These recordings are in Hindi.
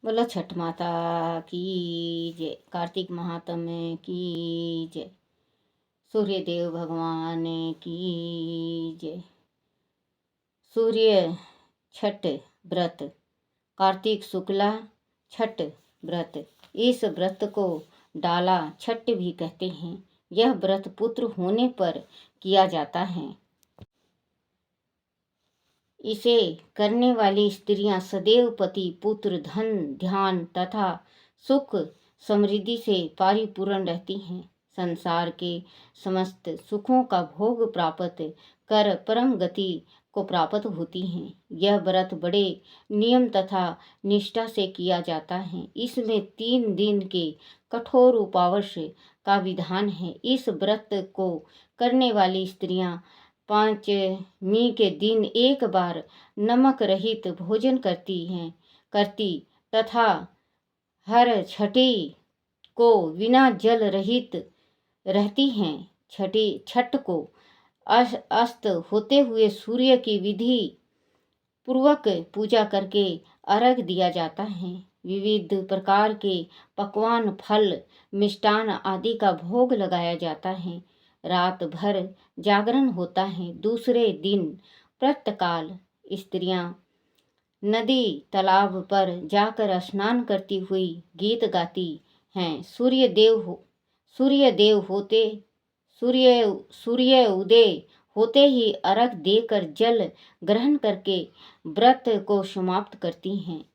बोलो छठ माता की जय। कार्तिक महात्म्य की जय। सूर्य देव भगवान की जय। सूर्य छठ व्रत, कार्तिक शुक्ला छठ व्रत। इस व्रत को डाला छठ भी कहते हैं। यह व्रत पुत्र होने पर किया जाता है। इसे करने वाली स्त्रियां सदैव पति, पुत्र, धन, ध्यान तथा सुख समृद्धि से परिपूर्ण रहती हैं। संसार के समस्त सुखों का भोग प्राप्त कर परम गति को प्राप्त होती हैं। यह व्रत बड़े नियम तथा निष्ठा से किया जाता है। इसमें 3 दिन के कठोर उपवास का विधान है। इस व्रत को करने वाली स्त्रियां 5वीं के दिन एक बार नमक रहित भोजन करती तथा हर छठी को बिना जल रहित रहती हैं। छठ को अस्त होते हुए सूर्य की विधि पूर्वक पूजा करके अर्घ दिया जाता है। विविध प्रकार के पकवान, फल, मिष्टान आदि का भोग लगाया जाता है। रात भर जागरण होता है। दूसरे दिन प्रातःकाल स्त्रियां नदी तालाब पर जाकर स्नान करती हुई गीत गाती हैं। सूर्य उदय होते ही अर्घ देकर जल ग्रहण करके व्रत को समाप्त करती हैं।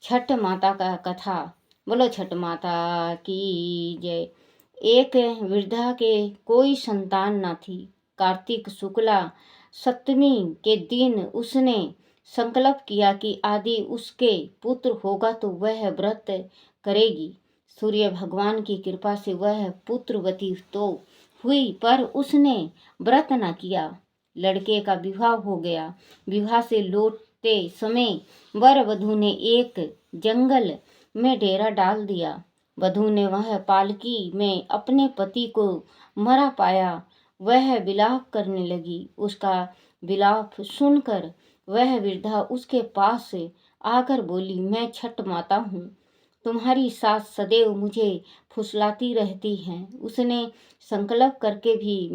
छठ माता का कथा। बोलो छठ माता की जय। एक वृद्धा के कोई संतान न थी। कार्तिक शुक्ला सप्तमी के दिन उसने संकल्प किया कि यदि उसके पुत्र होगा तो वह व्रत करेगी। सूर्य भगवान की कृपा से वह पुत्रवती तो हुई, पर उसने व्रत न किया। लड़के का विवाह हो गया। विवाह से लौटते समय वर वधू ने एक जंगल में डेरा डाल दिया। वधू ने वह पालकी में अपने पति को मरा पाया। वह विलाप करने लगी। उसका विलाप सुनकर वह वृद्धा उसके पास से आकर बोली, मैं छठ माता हूँ। तुम्हारी सास सदैव मुझे फुसलाती रहती है। उसने संकल्प करके भी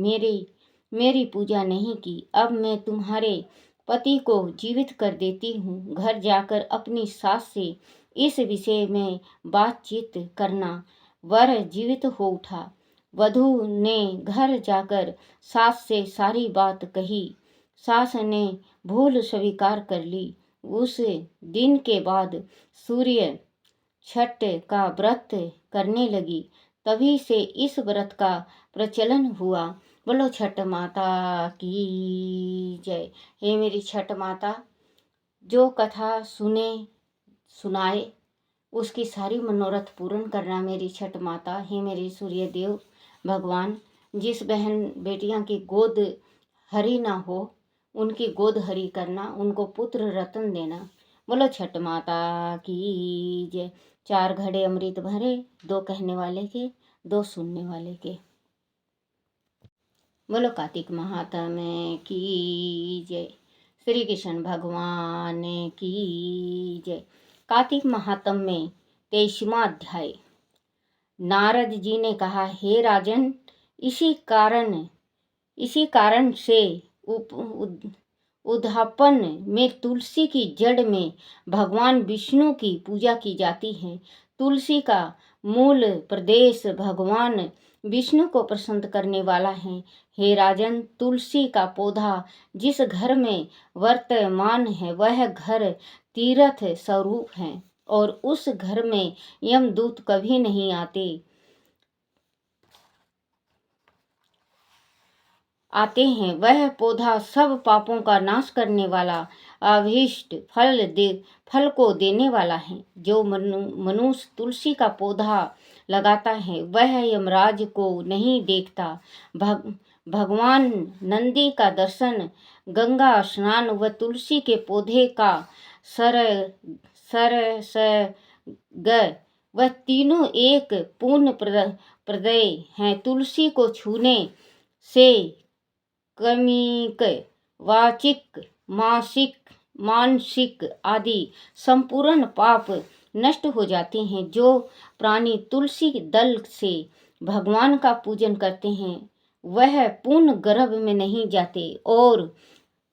मेरी पूजा नहीं की। अब मैं तुम्हारे पति को जीवित कर देती हूँ। घर जाकर अपनी सास से इस विषय में बातचीत करना। वर जीवित हो उठा। वधू ने घर जाकर सास से सारी बात कही। सास ने भूल स्वीकार कर ली। उस दिन के बाद सूर्य छठ का व्रत करने लगी। तभी से इस व्रत का प्रचलन हुआ। बोलो छठ माता की जय। हे मेरी छठ माता, जो कथा सुनाए उसकी सारी मनोरथ पूर्ण करना मेरी छठ माता। हे मेरी सूर्य देव भगवान, जिस बहन बेटियां की गोद हरी ना हो उनकी गोद हरी करना, उनको पुत्र रत्न देना। बोलो छठ माता की जय। 4 घड़े अमृत भरे, 2 कहने वाले के, 2 सुनने वाले के। बोलो कार्तिक महात्म्य की जय। श्री कृष्ण भगवान की जय। कार्तिक महात्म्य में 23वां अध्याय। नारद जी ने कहा, हे राजन, इसी कारण से उद्यापन में तुलसी की जड़ में भगवान विष्णु की पूजा की जाती है। तुलसी का मूल प्रदेश भगवान विष्णु को प्रसन्न करने वाला है। हे राजन, तुलसी का पौधा जिस घर में वर्तमान है वह घर तीर्थ स्वरूप है और उस घर में यमदूत कभी नहीं आते हैं। वह पौधा सब पापों का नाश करने वाला, अभीष्ट फल को देने वाला है। जो मनुष्य तुलसी का पौधा लगाता है वह यमराज को नहीं देखता। भगवान नंदी का दर्शन, गंगा स्नान व तुलसी के पौधे का वह तीनों एक पूर्ण प्रदय हैं। तुलसी को छूने से कमिक, वाचिक, मासिक, मानसिक आदि संपूर्ण पाप नष्ट हो जाते हैं। जो प्राणी तुलसी दल से भगवान का पूजन करते हैं वह पूर्ण गर्भ में नहीं जाते और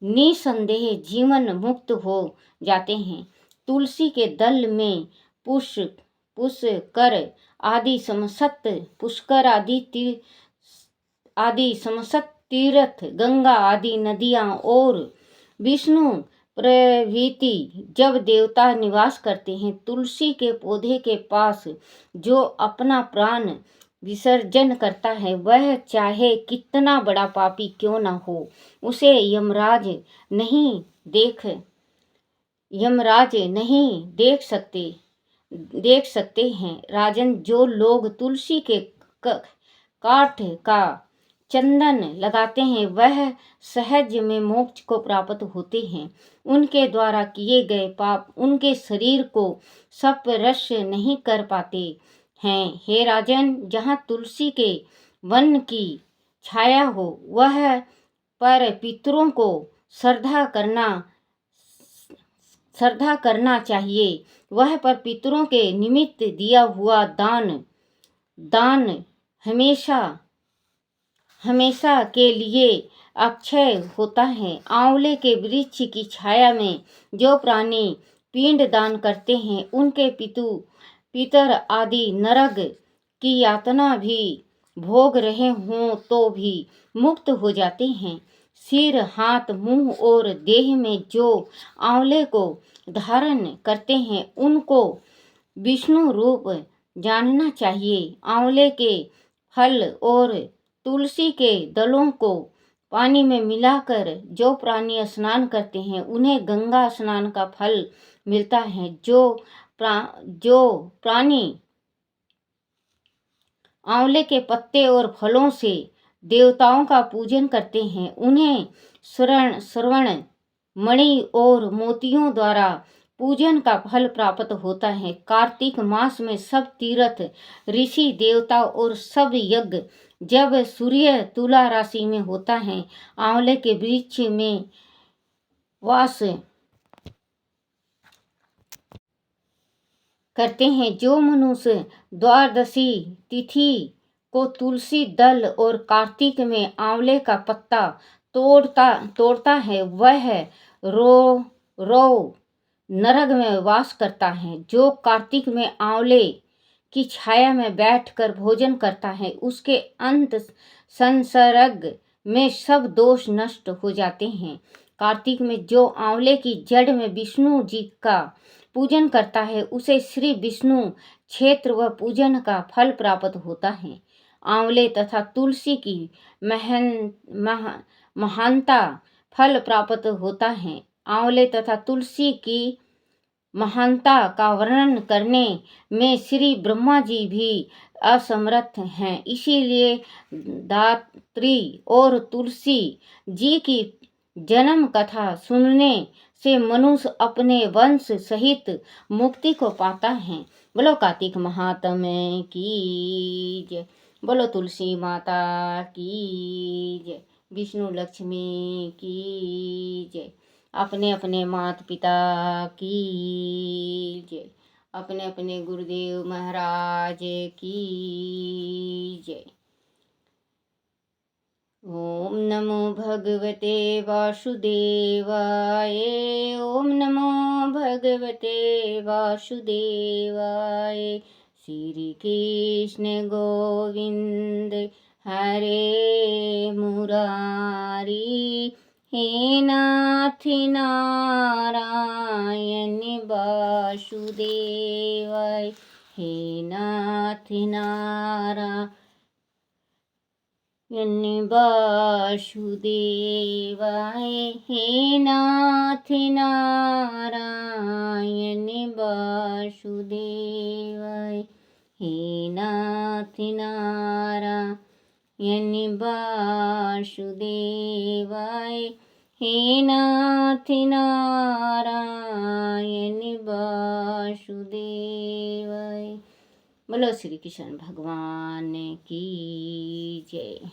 निसंदेह जीवन मुक्त हो जाते हैं। तुलसी के दल में पुष्कर आदि समस्त तीर्थ, गंगा आदि नदियां और विष्णु प्रभृति जब देवता निवास करते हैं। तुलसी के पौधे के पास जो अपना प्राण विसर्जन करता है वह चाहे कितना बड़ा पापी क्यों न हो, उसे यमराज नहीं देख सकते हैं। राजन, जो लोग तुलसी के काठ का चंदन लगाते हैं वह सहज में मोक्ष को प्राप्त होते हैं। उनके द्वारा किए गए पाप उनके शरीर को स्पर्श नहीं कर पाते हैं। हे राजन, जहाँ तुलसी के वन की छाया हो वह पर पितरों को श्रद्धा करना चाहिए। वह पर पितरों के निमित्त दिया हुआ दान हमेशा के लिए अक्षय होता है। आंवले के वृक्ष की छाया में जो प्राणी पिंड दान करते हैं उनके पितर आदि नरक की यातना भी भोग रहे हों तो भी मुक्त हो जाते हैं। सिर, हाथ, मुंह और देह में जो आंवले को धारण करते हैं उनको विष्णु रूप जानना चाहिए। आंवले के फल और तुलसी के दलों को पानी में मिलाकर जो प्राणी स्नान करते हैं उन्हें गंगा स्नान का फल मिलता है। जो प्राणी आंवले के पत्ते और फलों से देवताओं का पूजन करते हैं उन्हें श्रवण मणि और मोतियों द्वारा पूजन का फल प्राप्त होता है। कार्तिक मास में सब तीर्थ, ऋषि, देवता और सब यज्ञ जब सूर्य तुला राशि में होता है आंवले के वृक्ष में वास करते हैं। जो मनुष्य द्वादशी तिथि को तुलसी दल और कार्तिक में आंवले का पत्ता तोड़ता है वह रो नरक में वास करता है। जो कार्तिक में आंवले की छाया में बैठकर भोजन करता है उसके अंत संसर्ग में सब दोष नष्ट हो जाते हैं। कार्तिक में जो आंवले की जड़ में विष्णु जी का पूजन करता है उसे श्री विष्णु क्षेत्र व पूजन का फल प्राप्त होता है। आंवले तथा तुलसी की महानता फल प्राप्त होता है। आंवले तथा तुलसी की महानता का वर्णन करने में श्री ब्रह्मा जी भी असमर्थ हैं। इसीलिए दात्री और तुलसी जी की जन्म कथा सुनने से मनुष्य अपने वंश सहित मुक्ति को पाता है। बोलो कार्तिक महात्म्य की जय। बोलो तुलसी माता की जय। विष्णु लक्ष्मी की जय। अपने अपने माता पिता की जय। अपने अपने गुरुदेव महाराज की जय। ओम नमो भगवते वासुदेवाय। ओम नमो भगवते वासुदेवाय। श्री कृष्ण गोविंद हरे मुरारी। हे नाथ नारायण वासुदेवाय। हे नाथ नारायण वासुदेवाय। हे नाथ नारायण वासुदेवाय। हे नाथ नारायण वासुदेवाय। हे नाथ नारायण वासुदेवाय। बोलो श्री कृष्ण भगवान की जय।